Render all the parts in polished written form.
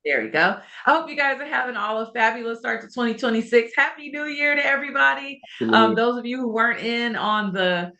There we go. I hope you guys are having all a fabulous start to 2026. Happy New Year to everybody. Absolutely. Those of you who weren't in on the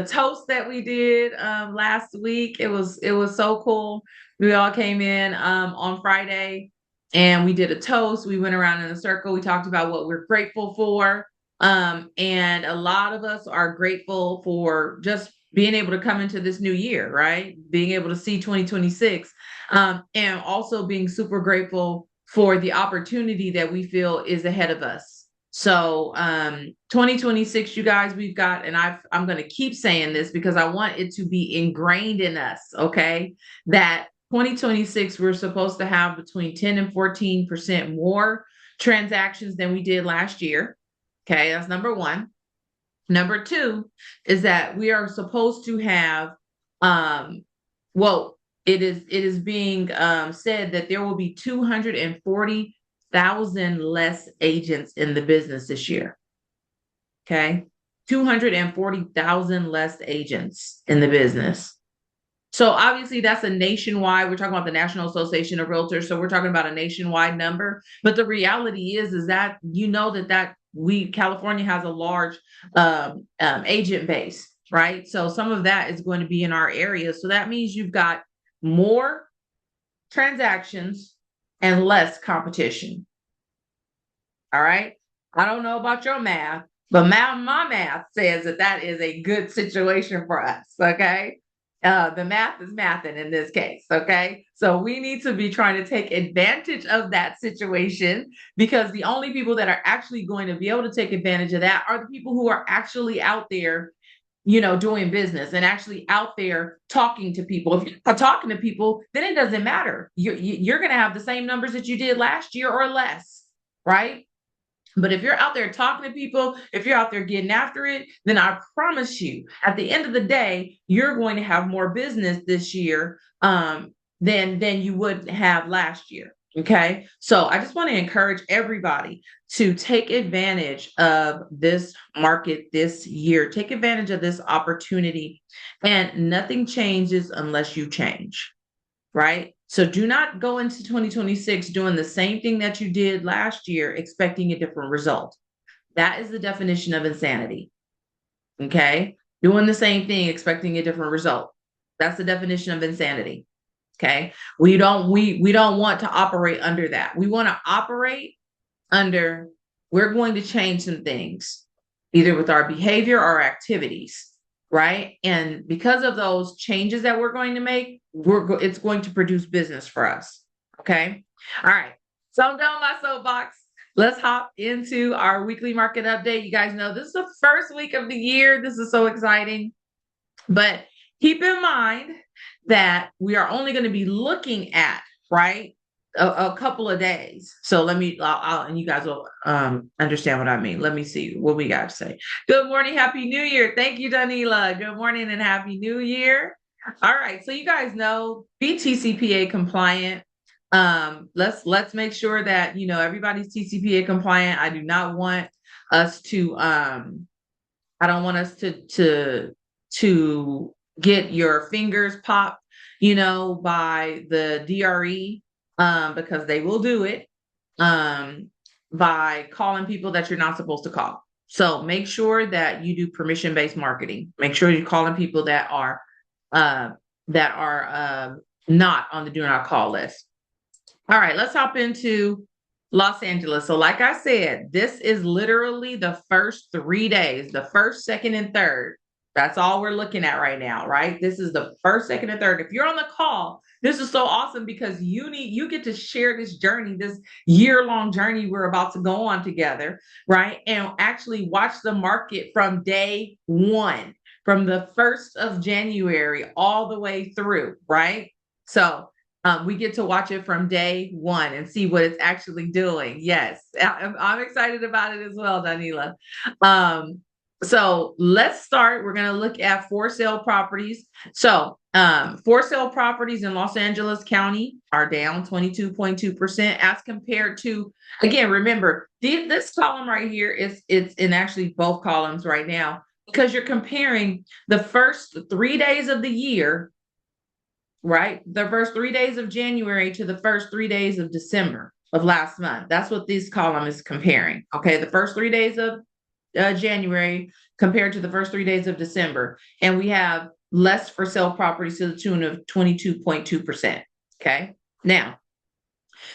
toast that we did last week, it was so cool. We all came in on Friday and we did a toast. We went around in a circle. We talked about what we're grateful for. And a lot of us are grateful for just being able to come into this new year, right? Being able to see 2026 and also being super grateful for the opportunity that we feel is ahead of us. So 2026, you guys, we've got, and I'm going to keep saying this because I want it to be ingrained in us, okay? That 2026, we're supposed to have between 10 and 14% more transactions than we did last year. Okay, that's number one. Number two is that we are supposed to have, well, it is being said that there will be 240,000 less agents in the business this year. Okay, 240,000 less agents in the business. So obviously that's a nationwide. We're talking about the National Association of Realtors, so we're talking about a nationwide number. But the reality is that that we California has a large agent base, right? So some of that is going to be in our area. So that means you've got more transactions and less competition. All right. I don't know about your math, but my math says that that is a good situation for us. Okay. The math is mathing in this case. Okay. So we need to be trying to take advantage of that situation because the only people that are actually going to be able to take advantage of that are the people who are actually out there, doing business and actually out there talking to people. If you're not talking to people, then it doesn't matter. You're going to have the same numbers that you did last year or less, right? But if you're out there talking to people, if you're out there getting after it, then I promise you, at the end of the day, you're going to have more business this year than you would have last year. Okay. So I just want to encourage everybody to take advantage of this market this year. Take advantage of this opportunity. And nothing changes unless you change, right? So do not go into 2026 doing the same thing that you did last year, expecting a different result. That is the definition of insanity. Okay. Doing the same thing, expecting a different result. That's the definition of insanity. Okay. We don't want to operate under that. We want to operate under we're going to change some things, either with our behavior or activities, right? And because of those changes that we're going to make, it's going to produce business for us. Okay. All right. So I'm done with my soapbox. Let's hop into our weekly market update. You guys know this is the first week of the year. This is so exciting. But keep in mind that we are only going to be looking at, right, a couple of days. So and you guys will understand what I mean. Let me see what we got to say. Good morning. Happy New Year. Thank you, Danila. Good morning and Happy New Year. All right. So you guys know, be TCPA compliant. Let's make sure that, everybody's TCPA compliant. I do not want us to, I don't want us to get your fingers popped, by the DRE, because they will do it, by calling people that you're not supposed to call. So make sure that you do permission-based marketing. Make sure you're calling people uh, that are not on the do not call list. All right, let's hop into Los Angeles. So, like I said, this is literally the first 3 days, the first, second, and third. That's all we're looking at right now, right? This is the first, second, and third. If you're on the call, this is so awesome because you get to share this journey, this year-long journey we're about to go on together, right? And actually watch the market from day one, from the 1st of January all the way through, right? So we get to watch it from day one and see what it's actually doing. Yes, I'm excited about it as well, Danila. So let's start. We're going to look at for sale properties. So for sale properties in Los Angeles County are down 22.2% as compared to, again, remember, this column right here it's in actually both columns right now because you're comparing the first 3 days of the year right? The first 3 days of January to the first 3 days of December of last month. That's what this column is comparing. Okay, the first 3 days of January compared to the first 3 days of December. And we have less for sale properties to the tune of 22.2%. Okay, now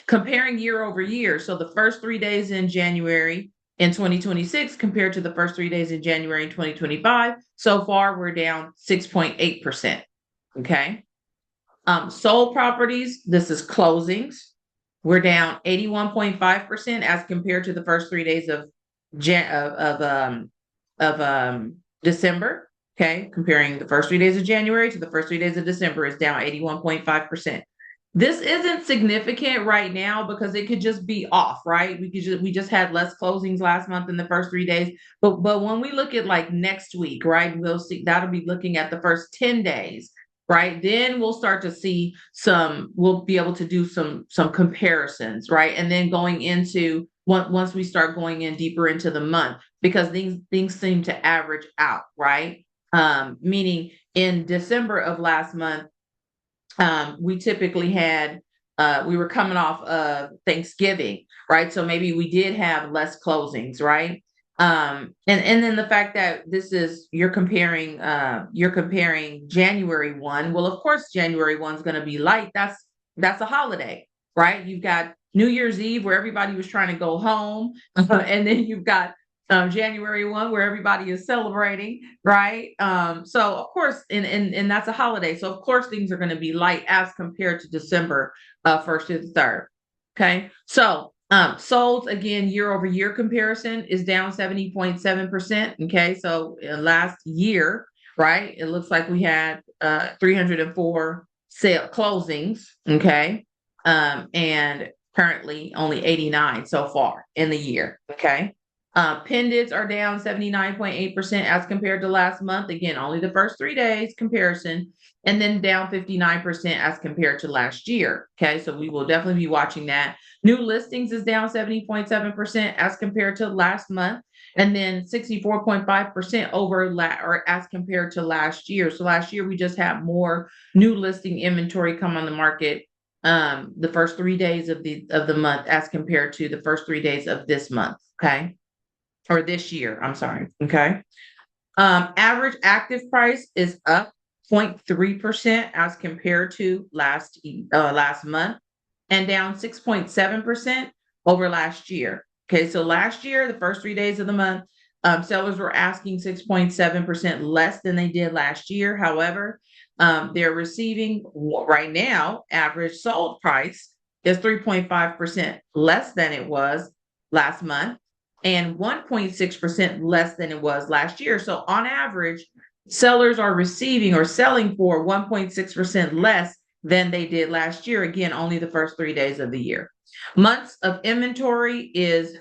comparing year over year. So the first 3 days in January in 2026 compared to the first 3 days in January in 2025. So far, we're down 6.8%. Okay. Sold properties, this is closings. We're down 81.5% as compared to the first 3 days of December. Okay, comparing the first 3 days of January to the first 3 days of December is down 81.5%. This isn't significant right now because it could just be off, right? We just had less closings last month in the first 3 days. But when we look at like next week, right, we'll see that'll be looking at the first 10 days, right? Then we'll start to see we'll be able to do some comparisons, right? And then going into once we start going in deeper into the month, because things seem to average out, right? Meaning in December of last month, we typically had we were coming off of Thanksgiving, right? So maybe we did have less closings, right? And then the fact that this is you're comparing January 1. Well, of course, January 1 is going to be light. That's a holiday, right? You've got New Year's Eve where everybody was trying to go home, and then you've got January 1 where everybody is celebrating, right? So of course, and that's a holiday. So of course things are going to be light as compared to December 1st to the 3rd. Okay. So sold again, year over year comparison is down 70.7%. Okay. So last year, right, it looks like we had 304 sale closings. Okay. And currently only 89 so far in the year. Okay. Pendants are down 79.8% as compared to last month. Again, only the first 3 days comparison, and then down 59% as compared to last year. Okay, so we will definitely be watching that. New listings is down 70.7% as compared to last month, and then 64.5% or as compared to last year. So last year we just had more new listing inventory come on the market the first 3 days of the month as compared to the first 3 days of this month. Okay. Or this year, I'm sorry. Okay. Average active price is up 0.3% as compared to last month, and down 6.7% over last year. Okay, so last year, the first 3 days of the month, sellers were asking 6.7% less than they did last year. However, they're receiving right now, average sold price is 3.5% less than it was last month, and 1.6% less than it was last year. So on average, sellers are receiving or selling for 1.6% less than they did last year. Again, only the first 3 days of the year. Months of inventory is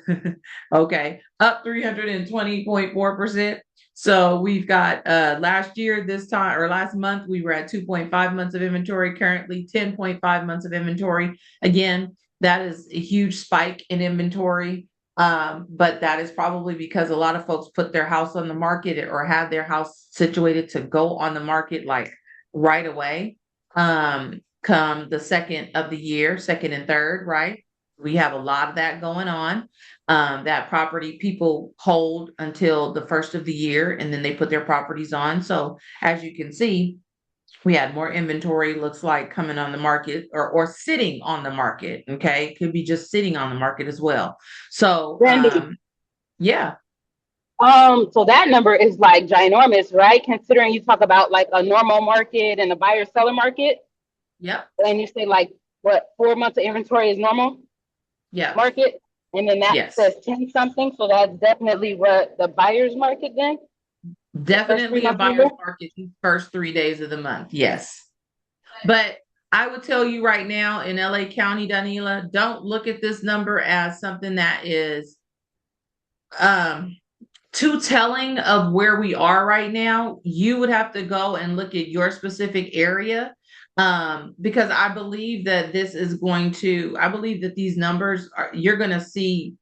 okay, up 320.4%. So we've got last year, this time, or last month, we were at 2.5 months of inventory, currently 10.5 months of inventory. Again, that is a huge spike in inventory. But that is probably because a lot of folks put their house on the market or have their house situated to go on the market like right away. Come the second of the year, second and third, right? We have a lot of that going on. That property people hold until the first of the year and then they put their properties on. So as you can see, we had more inventory, looks like, coming on the market or sitting on the market. Okay. It could be just sitting on the market as well. So, Brandy, yeah. so that number is like ginormous, right? Considering you talk about like a normal market and a buyer seller market. Yep. And you say like what 4 months of inventory is normal Yeah. market, and then that Yes. says 10 something. So that's definitely what the buyer's market then. Definitely a buyer's market the first 3 days of the month. Yes. But I would tell you right now in LA County, Danila, don't look at this number as something that is too telling of where we are right now. You would have to go and look at your specific area, because I believe that I believe that these numbers you're going to see,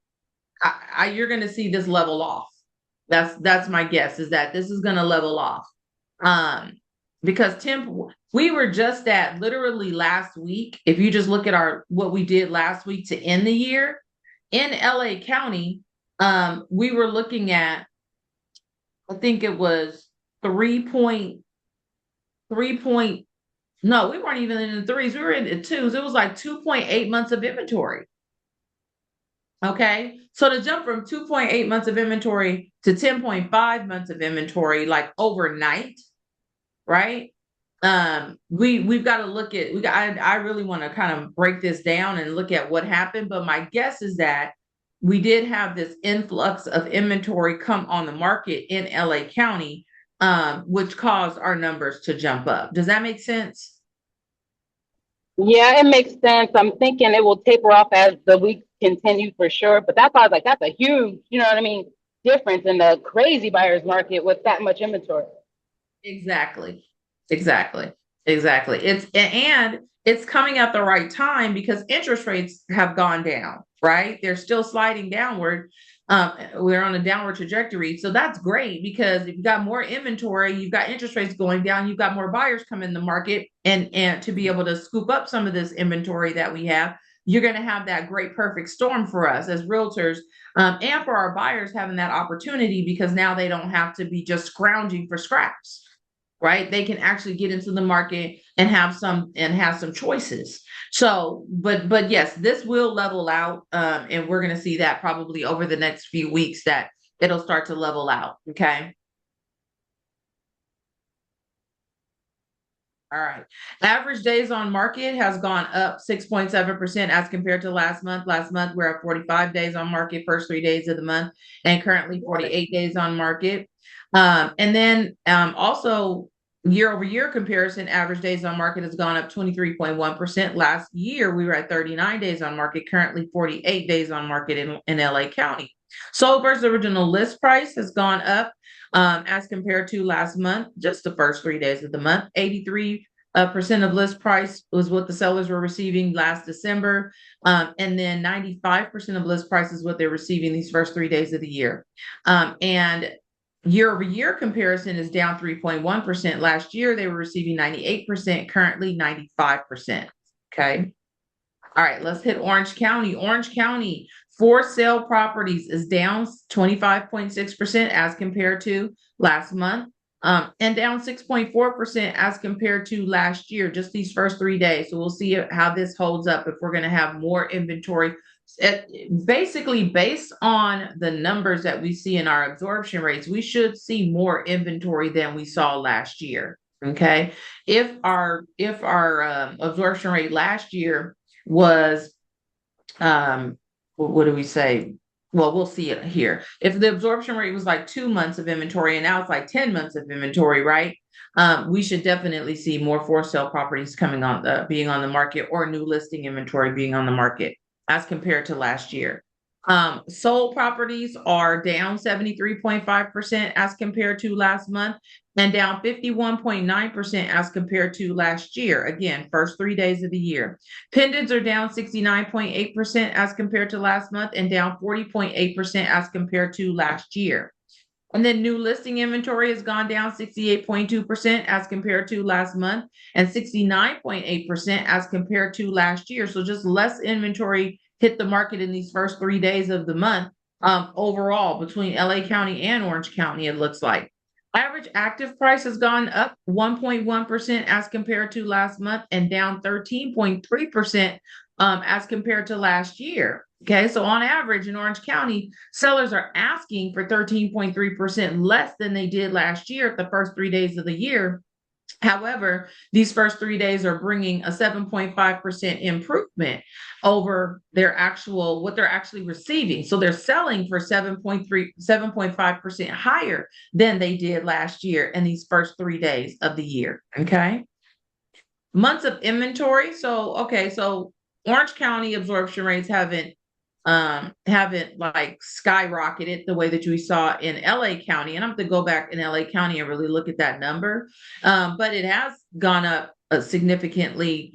you're going to see this level off. That's my guess, is that this is going to level off. Because We were just at literally last week. If you just look at what we did last week to end the year in LA County, we were looking at, I think it was 3.3 no, we weren't even in the threes. We were in the twos. It was like 2.8 months of inventory. Okay. So to jump from 2.8 months of inventory to 10.5 months of inventory, like overnight, right? We've got to look at, I really want to kind of break this down and look at what happened. But my guess is that we did have this influx of inventory come on the market in LA County, which caused our numbers to jump up. Does that make sense? Yeah, it makes sense. I'm thinking it will taper off as the weeks continue for sure. But that's why I was like, that's a huge, you know what I mean, difference in the crazy buyer's market with that much inventory. Exactly. Exactly. Exactly. It's coming at the right time because interest rates have gone down, right? They're still sliding downward. We're on a downward trajectory. So that's great because if you've got more inventory, you've got interest rates going down, you've got more buyers coming in the market, and to be able to scoop up some of this inventory that we have, you're going to have that great perfect storm for us as realtors, and for our buyers having that opportunity because now they don't have to be just scrounging for scraps, right? They can actually get into the market and have some choices. So, but yes, this will level out, and we're going to see that probably over the next few weeks that it'll start to level out. Okay. All right. Average days on market has gone up 6.7% as compared to last month. Last month, we're at 45 days on market, first 3 days of the month, and currently 48 days on market. And then also year over year comparison, average days on market has gone up 23.1%. Last year, we were at 39 days on market, currently 48 days on market in LA County. Sold versus original list price has gone up as compared to last month, just the first 3 days of the month. 83% of list price was what the sellers were receiving last December. And then 95% of list price is what they're receiving these first 3 days of the year. And year over year comparison is down 3.1%. Last year, they were receiving 98%, currently 95%. Okay. All right, let's hit Orange County. Orange County for sale properties is down 25.6% as compared to last month, and down 6.4% as compared to last year, just these first 3 days. So we'll see how this holds up if we're going to have more inventory. Basically, based on the numbers that we see in our absorption rates, we should see more inventory than we saw last year. Okay, if our absorption rate last year was what do we say? Well, we'll see it here. If the absorption rate was like 2 months of inventory and now it's like 10 months of inventory, right? We should definitely see more for sale properties coming on being on the market, or new listing inventory being on the market as compared to last year. Sold properties are down 73.5% as compared to last month, and down 51.9% as compared to last year. Again, first 3 days of the year. Pendants are down 69.8% as compared to last month, and down 40.8% as compared to last year. And then new listing inventory has gone down 68.2% as compared to last month, and 69.8% as compared to last year. So just less inventory hit the market in these first 3 days of the month, overall between LA County and Orange County, it looks like. Average active price has gone up 1.1% as compared to last month, and down 13.3% as compared to last year. Okay, so on average in Orange County, sellers are asking for 13.3% less than they did last year at the first 3 days of the year. However, these first 3 days are bringing a 7.5% improvement over what they're actually receiving. So they're selling for 7.5% higher than they did last year in these first 3 days of the year. Okay. Months of inventory. So Orange County absorption rates haven't like skyrocketed the way that we saw in LA County. And I'm going to go back in LA County and really look at that number. But it has gone up significantly,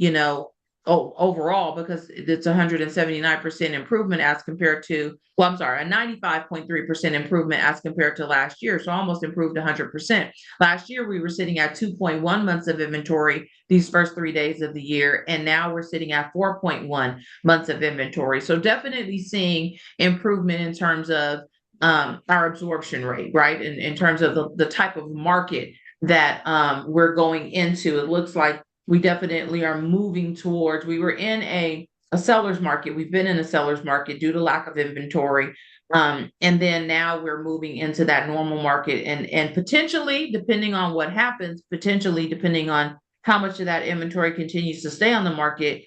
overall, because it's 179% improvement as compared to, well, I'm sorry, a 95.3% improvement as compared to last year. So almost improved 100%. Last year, we were sitting at 2.1 months of inventory these first 3 days of the year. And now we're sitting at 4.1 months of inventory. So definitely seeing improvement in terms of our absorption rate, right? In terms of the type of market that we're going into. It looks like we definitely are moving towards, we were in a seller's market. We've been in a seller's market due to lack of inventory. And then now we're moving into that normal market, and potentially, depending on what happens, potentially depending on how much of that inventory continues to stay on the market,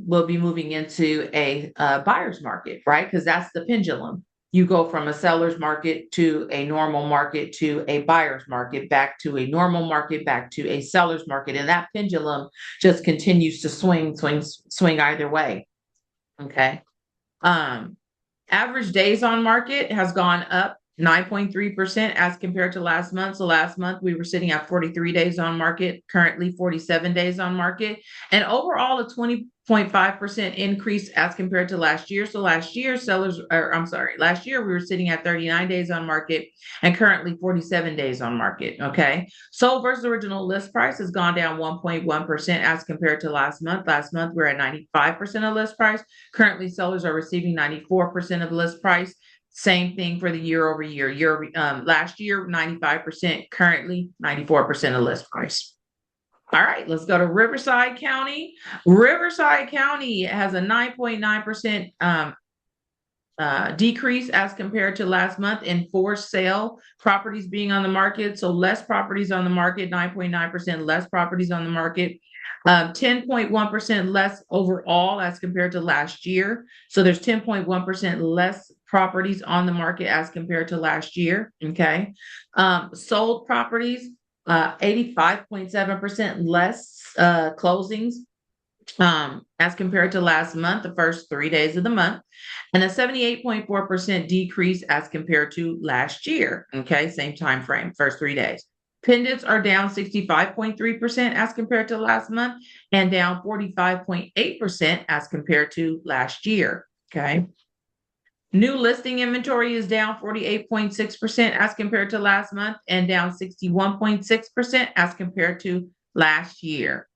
we'll be moving into a buyer's market, right? Because that's the pendulum. You go from a seller's market to a normal market to a buyer's market, back to a normal market, back to a seller's market. And that pendulum just continues to swing either way. Okay. Average days on market has gone up 9.3% as compared to last month. So last month we were sitting at 43 days on market, currently 47 days on market, and overall a 20.5% increase as compared to last year. So last year last year we were sitting at 39 days on market and currently 47 days on market. Okay. Sold versus original list price has gone down 1.1% as compared to last month. Last month we we're at 95% of list price. Currently sellers are receiving 94% of list price. Same thing for the year over year. Last year, 95%, currently 94% of list price. All right, let's go to Riverside County. Riverside County has a 9.9% decrease as compared to last month in for sale properties being on the market. So less properties on the market, 9.9% less properties on the market. 10.1% less overall as compared to last year. So there's 10.1% less properties on the market as compared to last year. Okay. Sold properties, 85.7% less closings as compared to last month, the first 3 days of the month, and a 78.4% decrease as compared to last year. Okay, same time frame, first 3 days. Pendants are down 65.3% as compared to last month and down 45.8% as compared to last year. Okay. New listing inventory is down 48.6% as compared to last month and down 61.6% as compared to last year.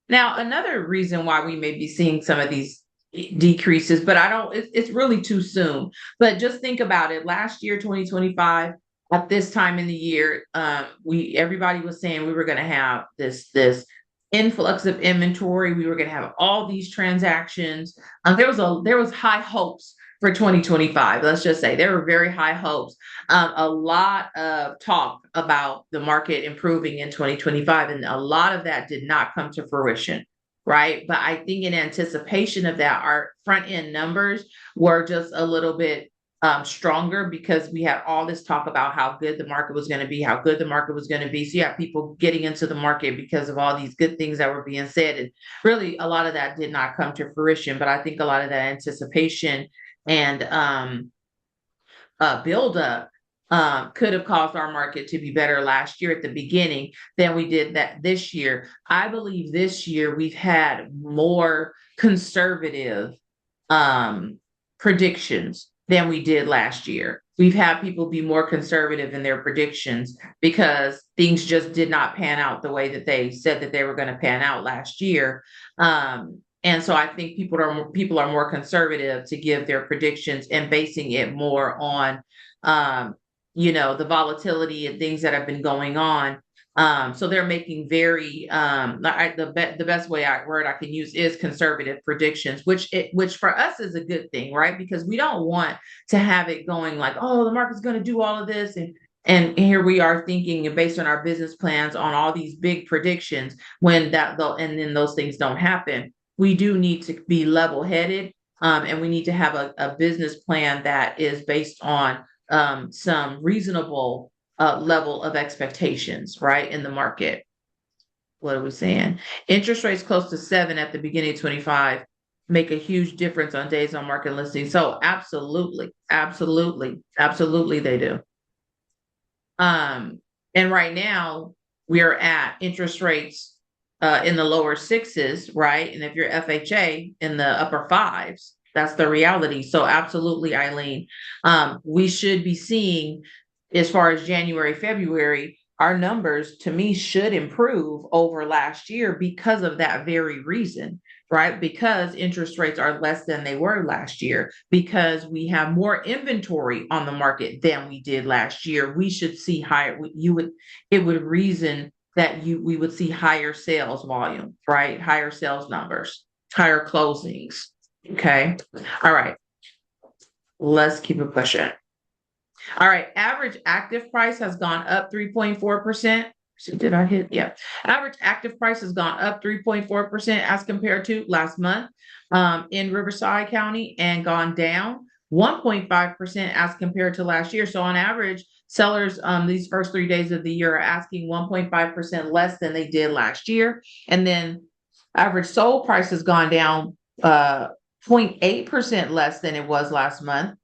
Now, another reason why we may be seeing some of these decreases, but it's really too soon. But just think about it. Last year, 2025, at this time in the year, everybody was saying we were going to have this influx of inventory. We were going to have all these transactions. There was high hopes for 2025. Let's just say there were very high hopes. A lot of talk about the market improving in 2025, and a lot of that did not come to fruition. Right. But I think in anticipation of that, our front end numbers were just a little bit stronger because we had all this talk about how good the market was going to be, how good the market was going to be. So you have people getting into the market because of all these good things that were being said. And really, a lot of that did not come to fruition. But I think a lot of that anticipation and buildup could have caused our market to be better last year at the beginning than we did that this year. I believe this year we've had more conservative predictions than we did last year. We've had people be more conservative in their predictions because things just did not pan out the way that they said that they were going to pan out last year. And so I think people are more conservative to give their predictions and basing it more on, the volatility and things that have been going on. So they're making very the best word I can use is conservative predictions, which for us is a good thing, right? Because we don't want to have it going like, oh, the market's going to do all of this, and here we are thinking and based on our business plans on all these big predictions and then those things don't happen. We do need to be level-headed, and we need to have a business plan that is based on some reasonable level of expectations, right, in the market. What are we saying? Interest rates close to 7 at the beginning of 25 make a huge difference on days on market listings. So absolutely they do. And right now we are at interest rates in the lower sixes, right? And if you're FHA in the upper fives, that's the reality. So absolutely, Eileen, we should be seeing, as far as January, February, our numbers to me should improve over last year because of that very reason, right? Because interest rates are less than they were last year, because we have more inventory on the market than we did last year. We should see higher, it would reason that we would see higher sales volume, right? Higher sales numbers, higher closings. Okay. All right. Let's keep it pushing. All right. Average active price has gone up 3.4%. So did I hit? Yeah. Average active price has gone up 3.4% as compared to last month in Riverside County, and gone down 1.5% as compared to last year. So on average, sellers these first 3 days of the year are asking 1.5% less than they did last year. And then average sold price has gone down 0.8% less than it was last month,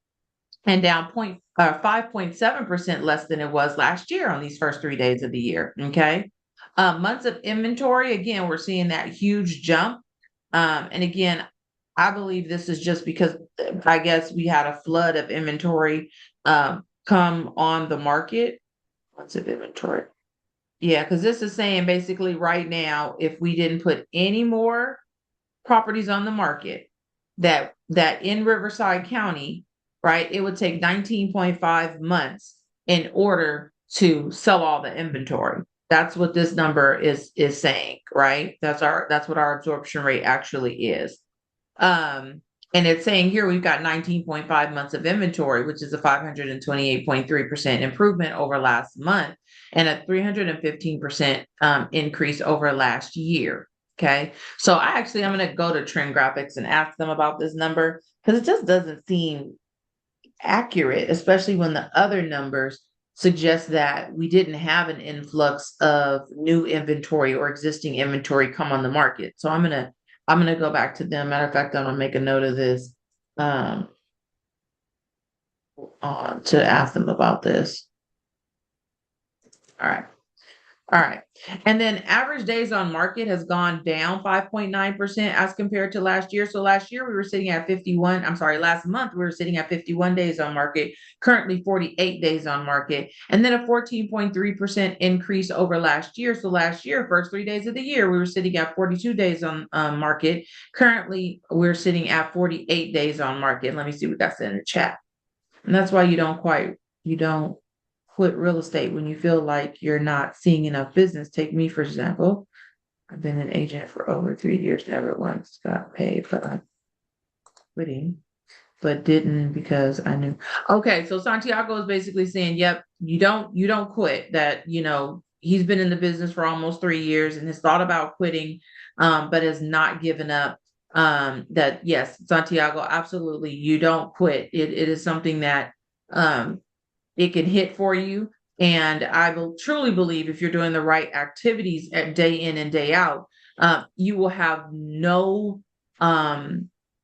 and down 5.7% less than it was last year on these first 3 days of the year. Okay. Months of inventory, again, we're seeing that huge jump. And again, I believe this is just because I guess we had a flood of inventory come on the market. Months of inventory. Yeah, because this is saying basically right now, if we didn't put any more properties on the market, that in Riverside County, right, it would take 19.5 months in order to sell all the inventory. That's what this number is saying, right? That's what our absorption rate actually is. And it's saying here we've got 19.5 months of inventory, which is a 528.3% improvement over last month, and a 315% increase over last year. Okay. So I'm going to go to Trend Graphics and ask them about this number, because it just doesn't seem accurate, especially when the other numbers suggest that we didn't have an influx of new inventory or existing inventory come on the market. So I'm gonna go back to them. Matter of fact, I'm gonna make a note of this to ask them about this. All right. All right. And then average days on market has gone down 5.9% as compared to last year. So last year we were sitting at 51. I'm sorry, last month we were sitting at 51 days on market, currently 48 days on market, and then a 14.3% increase over last year. So last year, first 3 days of the year, we were sitting at 42 days on market. Currently, we're sitting at 48 days on market. Let me see what that's in the chat. And that's why you don't quit real estate when you feel like you're not seeing enough business. Take me, for example. I've been an agent for over 3 years, never once got paid, but I'm quitting, but didn't because I knew. Okay, so Santiago is basically saying, yep, you don't quit. That, he's been in the business for almost 3 years and has thought about quitting, but has not given up. That, yes, Santiago, absolutely, you don't quit. It is something that it can hit for you. And I will truly believe if you're doing the right activities at day in and day out, you will have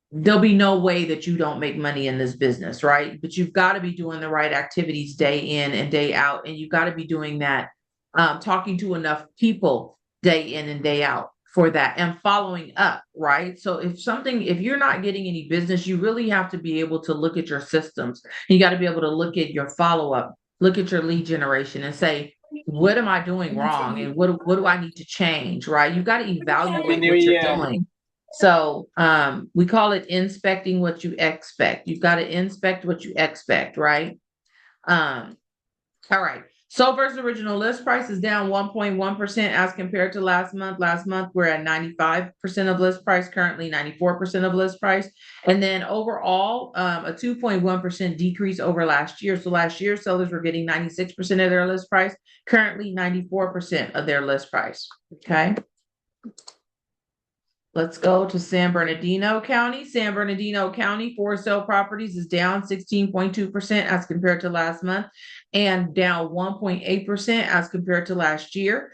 there'll be no way that you don't make money in this business, right? But you've got to be doing the right activities day in and day out. And you've got to be doing that, talking to enough people day in and day out for that, and following up, right? So if you're not getting any business, you really have to be able to look at your systems. You got to be able to look at your follow-up, look at your lead generation and say, what am I doing wrong? And what do I need to change, right? You got to evaluate what you're doing. So we call it inspecting what you expect. You've got to inspect what you expect, right? All right. Sold versus original list price is down 1.1% as compared to last month. Last month, we're at 95% of list price, currently 94% of list price. And then overall, a 2.1% decrease over last year. So last year, sellers were getting 96% of their list price, currently 94% of their list price. Okay. Let's go to San Bernardino County. San Bernardino County for sale properties is down 16.2% as compared to last month, and down 1.8% as compared to last year.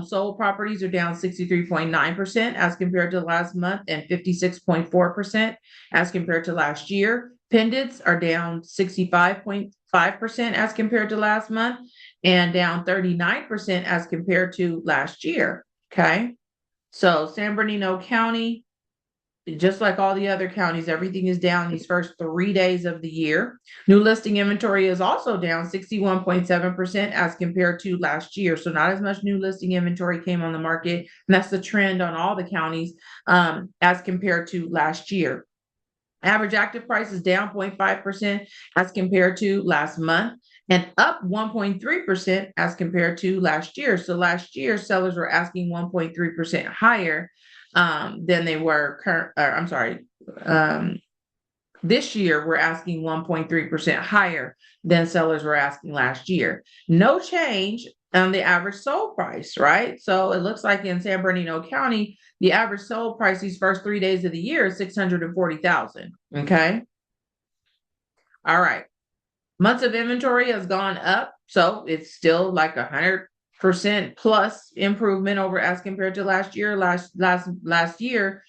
Sold properties are down 63.9% as compared to last month, and 56.4% as compared to last year. Pendants are down 65.5% as compared to last month, and down 39% as compared to last year. Okay. So San Bernardino County, just like all the other counties, everything is down these first 3 days of the year. New listing inventory is also down 61.7% as compared to last year. So not as much new listing inventory came on the market. And that's the trend on all the counties as compared to last year. Average active price is down 0.5% as compared to last month and up 1.3% as compared to last year. So last year, sellers were asking 1.3% higher than they were this year we're asking 1.3% higher than sellers were asking last year. No change on the average sold price, right? So it looks like in San Bernardino County, the average sold price these first 3 days of the year is 640,000. Okay. All right. Months of inventory has gone up. So it's still like 100% plus improvement over as compared to last year. Last year,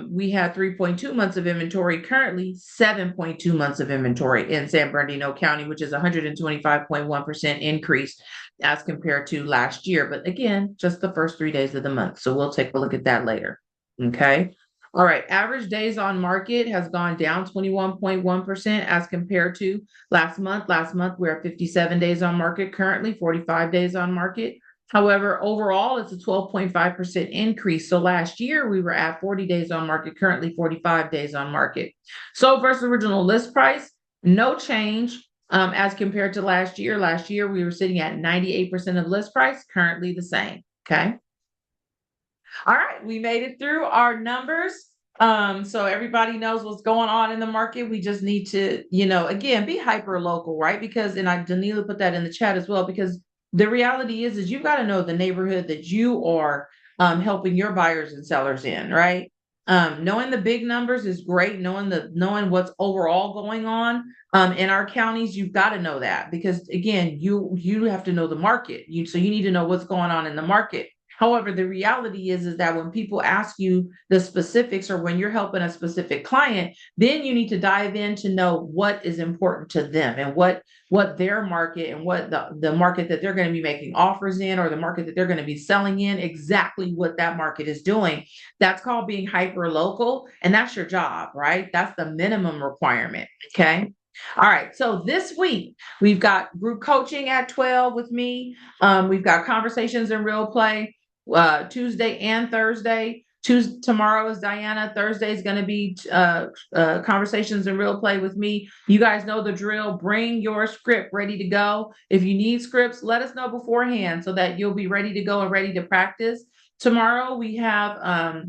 we had 3.2 months of inventory, currently 7.2 months of inventory in San Bernardino County, which is 125.1% increase as compared to last year. But again, just the first 3 days of the month. So we'll take a look at that later. Okay. All right. Average days on market has gone down 21.1% as compared to last month. Last month, we're at 57 days on market, currently 45 days on market. However, overall, it's a 12.5% increase. So last year we were at 40 days on market, currently 45 days on market. So versus original list price, no change as compared to last year. Last year we were sitting at 98% of list price, currently the same. Okay. All right, we made it through our numbers. So everybody knows what's going on in the market. We just need to, again, be hyper local, right? Because, and Danila put that in the chat as well, because the reality is you've got to know the neighborhood that you are helping your buyers and sellers in, right? Knowing the big numbers is great. Knowing what's overall going on in our counties, you've got to know that, because again, you have to know the market. So you need to know what's going on in the market. However, the reality is that when people ask you the specifics, or when you're helping a specific client, then you need to dive in to know what is important to them and what their market and what the market that they're going to be making offers in, or the market that they're going to be selling in, exactly what that market is doing. That's called being hyper local, and that's your job, right? That's the minimum requirement. Okay. All right. So this week we've got group coaching at 12 with me. We've got conversations in real play Tuesday and Thursday. Tomorrow is Diana. Thursday is going to be conversations in real play with me. You guys know the drill. Bring your script ready to go. If you need scripts, let us know beforehand so that you'll be ready to go and ready to practice. Tomorrow we have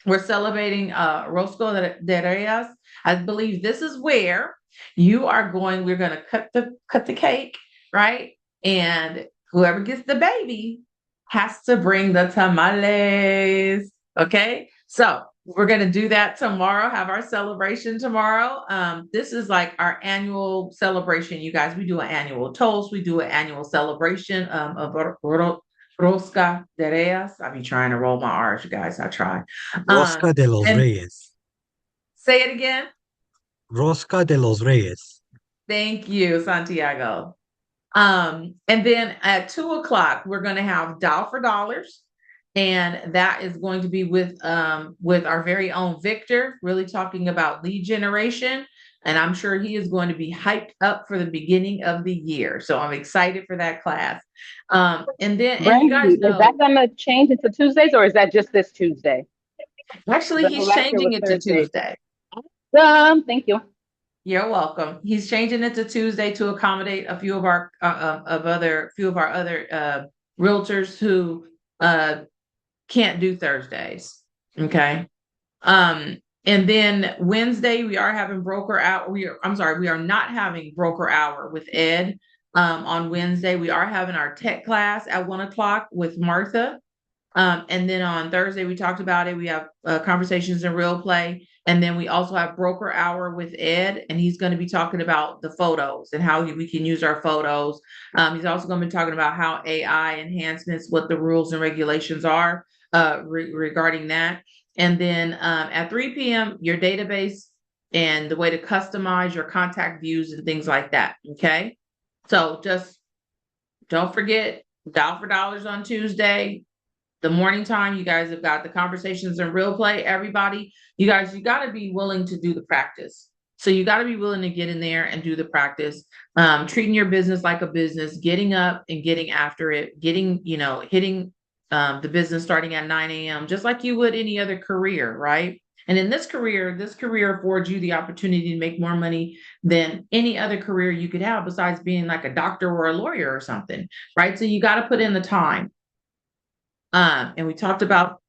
we're celebrating Rosco de Reyes. I believe this is where we're going to cut the cake, right? And whoever gets the baby has to bring the tamales. Okay. So we're going to do that tomorrow, have our celebration tomorrow. This is like our annual celebration, you guys. We do an annual toast. We do an annual celebration of Rosca de Reyes. I be trying to roll my R's, you guys. I try. Rosca de los Reyes. Say it again. Rosca de los Reyes. Thank you, Santiago. And then at 2:00, we're going to have Dial for Dollars. And that is going to be with our very own Victor, really talking about lead generation. And I'm sure he is going to be hyped up for the beginning of the year. So I'm excited for that class. And then, Brandy, and you guys know, is that going to change into Tuesdays, or is that just this Tuesday? Actually, he's changing it to Tuesday. Thank you. You're welcome. He's changing it to Tuesday to accommodate a few of our other realtors who can't do Thursdays. Okay. And then Wednesday we are having broker hour. We are not having broker hour with Ed on Wednesday. We are having our tech class at 1:00 with Martha. And then on Thursday, we talked about it. We have conversations in real play. And then we also have broker hour with Ed, and he's going to be talking about the photos and how we can use our photos. He's also going to be talking about how AI enhancements, what the rules and regulations are regarding that. And then at 3 p.m., your database and the way to customize your contact views and things like that. Okay. So just don't forget, Dial for Dollars on Tuesday. The morning time, you guys have got the conversations in real play. Everybody, you guys, you got to be willing to do the practice. So you got to be willing to get in there and do the practice, treating your business like a business, getting up and getting after it, getting, hitting the business starting at 9 a.m., just like you would any other career, right? And in this career affords you the opportunity to make more money than any other career you could have besides being like a doctor or a lawyer or something, right? So you got to put in the time. And we talked about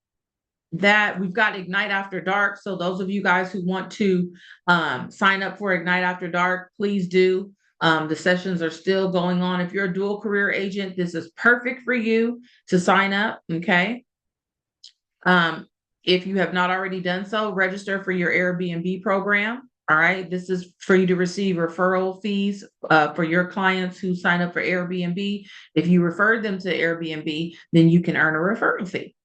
that. We've got Ignite After Dark. So those of you guys who want to sign up for Ignite After Dark, please do. The sessions are still going on. If you're a dual career agent, this is perfect for you to sign up. Okay. If you have not already done so, register for your Airbnb program. All right. This is for you to receive referral fees for your clients who sign up for Airbnb. If you refer them to Airbnb, then you can earn a referral fee.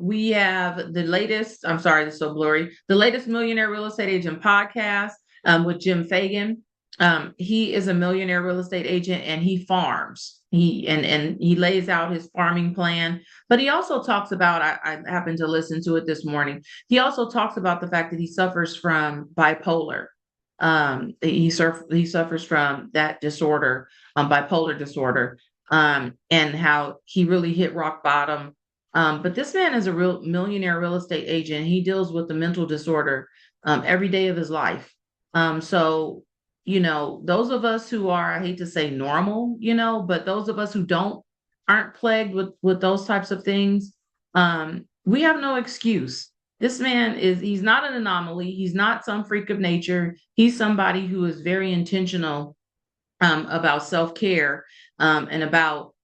We have the latest, I'm sorry, this is so blurry, the latest Millionaire Real Estate Agent podcast with Jim Fagan. He is a millionaire real estate agent and he farms. And he lays out his farming plan, but he also talks about, I happened to listen to it this morning. He also talks about the fact that he suffers from bipolar. He suffers from that disorder, bipolar disorder, and how he really hit rock bottom. But this man is a real millionaire real estate agent. He deals with the mental disorder every day of his life. So those of us who are, I hate to say normal, but those of us who aren't plagued with those types of things, we have no excuse. This man he's not an anomaly. He's not some freak of nature. He's somebody who is very intentional about self-care and about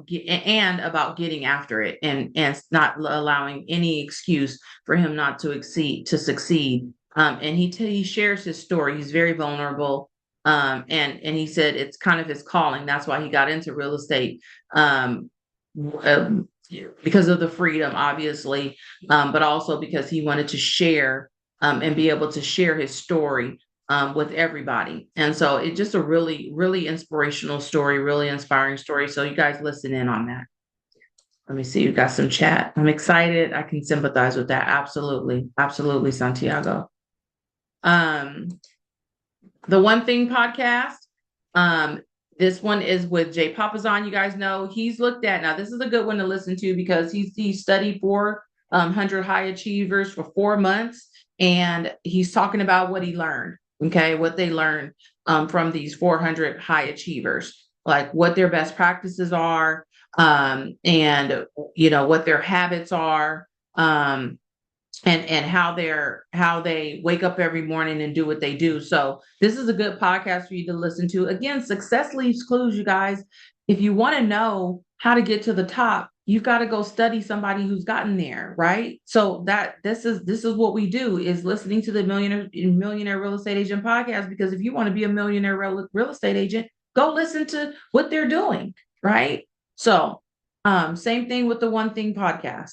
getting after it and not allowing any excuse for him not to succeed. And he shares his story. He's very vulnerable. And he said it's kind of his calling. That's why he got into real estate, because of the freedom, obviously, but also because he wanted to share and be able to share his story with everybody. And so it's just a really, really inspirational story, really inspiring story. So you guys listen in on that. Let me see. You got some chat. I'm excited. I can sympathize with that. Absolutely. Absolutely, Santiago. The One Thing podcast. This one is with Jay Papazon. You guys know he's looked at. Now, this is a good one to listen to because he studied 400 high achievers for 4 months. And he's talking about what he learned. Okay. What they learned from these 400 high achievers, like what their best practices are, and what their habits are, and how they wake up every morning and do what they do. So this is a good podcast for you to listen to. Again, success leaves clues, you guys. If you want to know how to get to the top, you've got to go study somebody who's gotten there, right? So this is what we do, is listening to the Millionaire Real Estate Agent podcast, because if you want to be a millionaire real estate agent, go listen to what they're doing, right? So same thing with the One Thing podcast.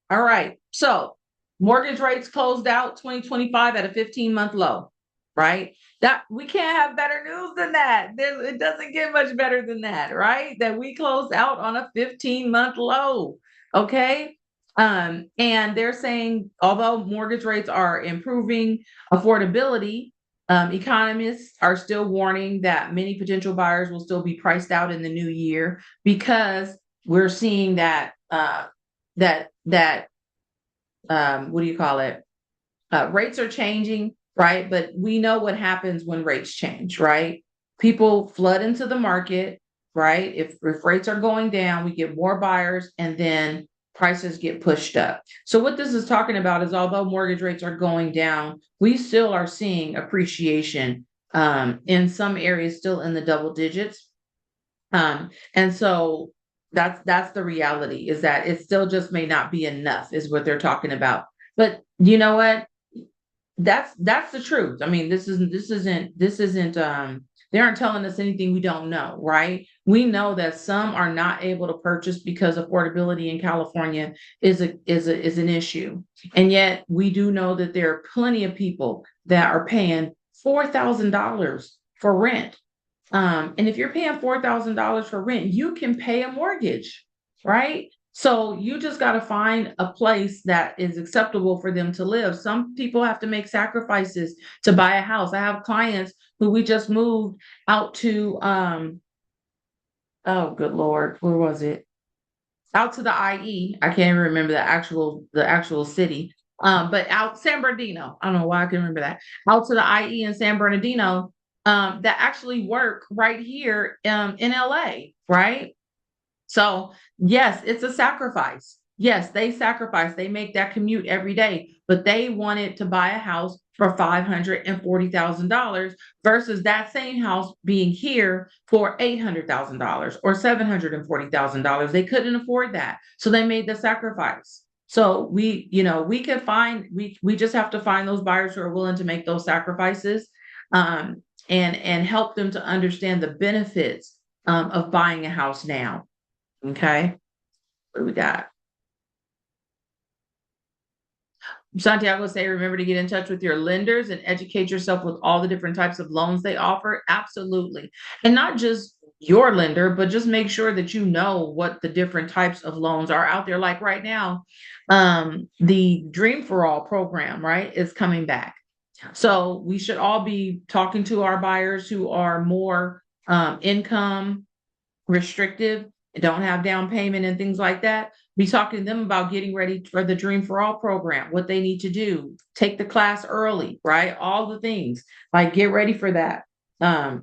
All right. So mortgage rates closed out 2025 at a 15-month low, right? That we can't have better news than that. It doesn't get much better than that, right? That we closed out on a 15-month low. Okay. And they're saying, although mortgage rates are improving affordability, economists are still warning that many potential buyers will still be priced out in the new year, because we're seeing that what do you call it? Rates are changing, right? But we know what happens when rates change, right? People flood into the market, right? If rates are going down, we get more buyers and then prices get pushed up. So what this is talking about is, although mortgage rates are going down, we still are seeing appreciation in some areas, still in the double digits. And so that's the reality, is that it still just may not be enough, is what they're talking about. But you know what? That's the truth. I mean, this isn't they aren't telling us anything we don't know, right? We know that some are not able to purchase because affordability in California is an issue. And yet we do know that there are plenty of people that are paying $4,000 for rent. And if you're paying $4,000 for rent, you can pay a mortgage, right? So you just got to find a place that is acceptable for them to live. Some people have to make sacrifices to buy a house. I have clients who we just moved out to, oh, good Lord, where was it? Out to the IE. I can't even remember the actual city. But out San Bernardino. I don't know why I can remember that. Out to the IE in San Bernardino, that actually work right here in LA, right? So, yes, it's a sacrifice. Yes, they sacrifice. They make that commute every day, but they wanted to buy a house for $540,000 versus that same house being here for $800,000 or $740,000. They couldn't afford that. So they made the sacrifice. So we can find, we just have to find those buyers who are willing to make those sacrifices, and help them to understand the benefits of buying a house now. Okay, what do we got? Santiago say, remember to get in touch with your lenders and educate yourself with all the different types of loans they offer. Absolutely. And not just your lender, but just make sure that you know what the different types of loans are out there. Like right now, the Dream for All program, right, is coming back. So we should all be talking to our buyers who are more income restrictive, don't have down payment and things like that. Be talking to them about getting ready for the Dream for All program, what they need to do, take the class early, right? All the things, like get ready for that.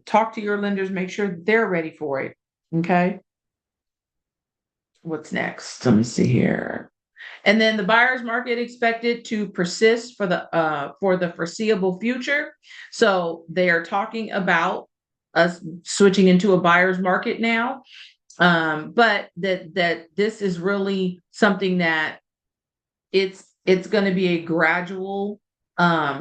Talk to your lenders, make sure they're ready for it. Okay. What's next? Let me see here. And then the buyer's market expected to persist for the foreseeable future. So they are talking about us switching into a buyer's market now. But that this is really something that it's going to be a gradual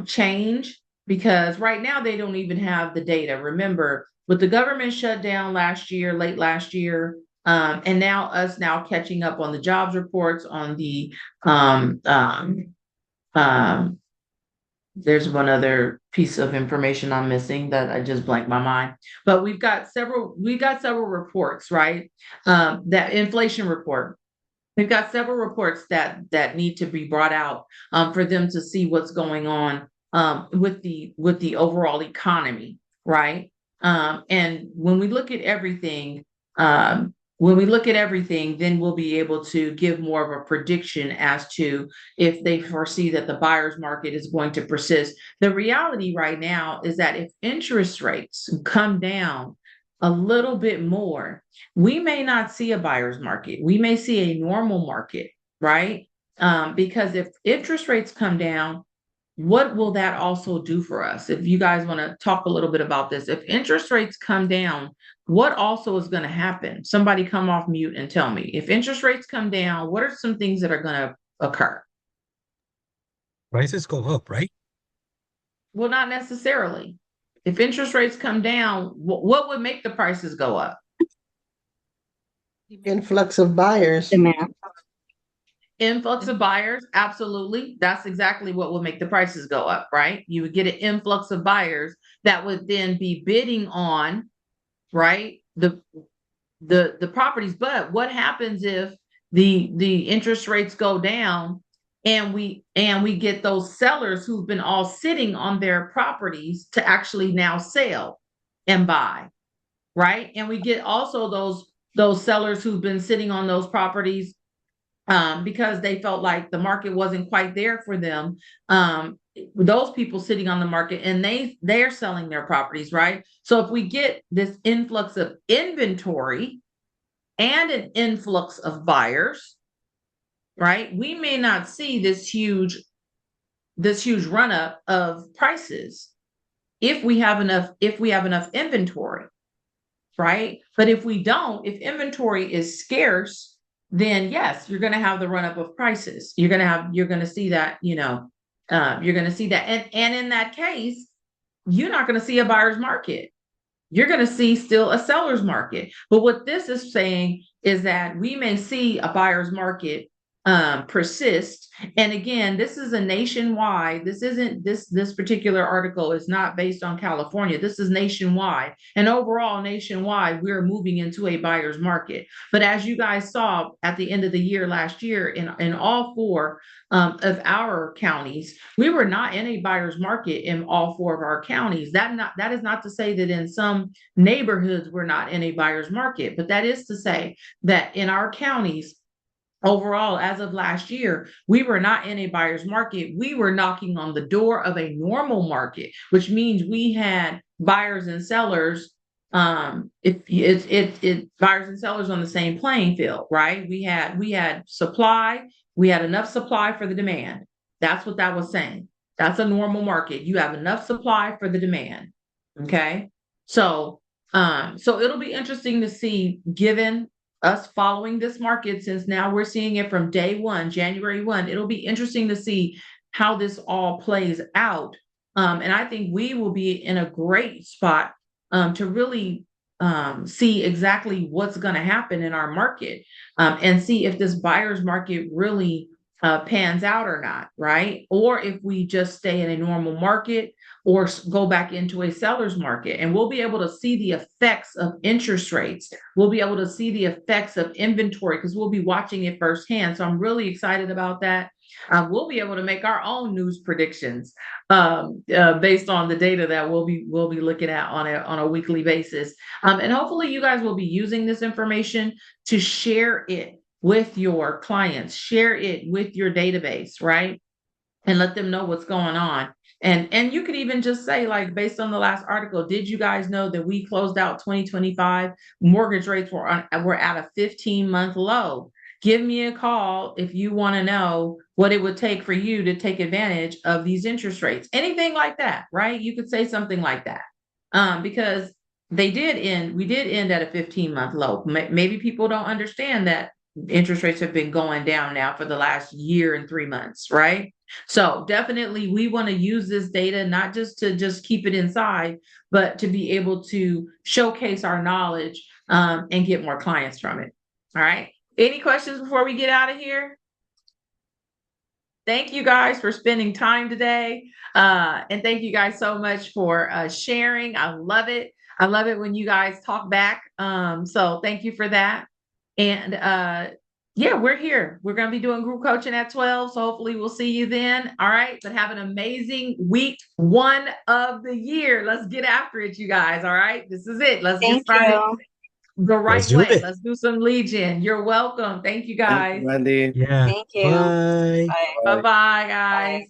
change, because right now they don't even have the data. Remember, with the government shutdown late last year, and now us catching up on the jobs reports, on the um, there's one other piece of information I'm missing that I just blanked my mind. But we've got several reports, right? That inflation report. We've got several reports that need to be brought out for them to see what's going on with the overall economy, right? And when we look at everything, then we'll be able to give more of a prediction as to if they foresee that the buyer's market is going to persist. The reality right now is that if interest rates come down a little bit more, we may not see a buyer's market. We may see a normal market, right? Because if interest rates come down, what will that also do for us? If you guys want to talk a little bit about this, if interest rates come down, what also is going to happen? Somebody come off mute and tell me. If interest rates come down, what are some things that are going to occur? Prices go up, right? Well, not necessarily. If interest rates come down, what would make the prices go up? Influx of buyers. Demand. Influx of buyers, absolutely. That's exactly what will make the prices go up, right? You would get an influx of buyers that would then be bidding on, right, the properties. But what happens if the interest rates go down and we get those sellers who've been all sitting on their properties to actually now sell and buy, right? And we get also those sellers who've been sitting on those properties because they felt like the market wasn't quite there for them. Those people sitting on the market and they're selling their properties, right? So if we get this influx of inventory and an influx of buyers, right, we may not see this huge run up of prices if we have enough inventory, right? But if we don't, if inventory is scarce, then yes, you're going to have the run up of prices. You're going to see that, you're going to see that. And in that case, you're not going to see a buyer's market. You're going to see still a seller's market. But what this is saying is that we may see a buyer's market persist. And again, this is a nationwide, this isn't this particular article is not based on California. This is nationwide. And overall, nationwide, we're moving into a buyer's market. But as you guys saw at the end of the year last year, in all four of our counties, we were not in a buyer's market in all four of our counties. That is not to say that in some neighborhoods we're not in a buyer's market, but that is to say that in our counties, overall, as of last year, we were not in a buyer's market. We were knocking on the door of a normal market, which means we had buyers and sellers. It buyers and sellers on the same playing field, right? We had supply. We had enough supply for the demand. That's what that was saying. That's a normal market. You have enough supply for the demand. Okay, so it'll be interesting to see, given us following this market, since now we're seeing it from day one, January 1, it'll be interesting to see how this all plays out. And I think we will be in a great spot to really see exactly what's going to happen in our market, and see if this buyer's market really pans out or not, right? Or if we just stay in a normal market or go back into a seller's market. And we'll be able to see the effects of interest rates. We'll be able to see the effects of inventory because we'll be watching it firsthand. So I'm really excited about that. We'll be able to make our own news predictions based on the data that we'll be looking at on a weekly basis. And hopefully you guys will be using this information to share it with your clients, share it with your database, right? And let them know what's going on. And you could even just say, like, based on the last article, did you guys know that we closed out 2025? Mortgage rates were at a 15-month low. Give me a call if you want to know what it would take for you to take advantage of these interest rates. Anything like that, right? You could say something like that, because we did end at a 15-month low. Maybe people don't understand that interest rates have been going down now for the last year and 3 months, right? So definitely we want to use this data, not just to just keep it inside, but to be able to showcase our knowledge and get more clients from it. All right. Any questions before we get out of here? Thank you guys for spending time today. And thank you guys so much for sharing. I love it. I love it when you guys talk back. So thank you for that. And yeah, we're here. We're going to be doing group coaching at 12. So hopefully we'll see you then. All right. But have an amazing week 1 of the year. Let's get after it, you guys. All right. This is it. Let's get started the right way. Let's do some lead gen. You're welcome. Thank you, guys. Thank you, Wendy. Yeah. Thank you. Bye. Bye. Bye-bye, guys. Bye.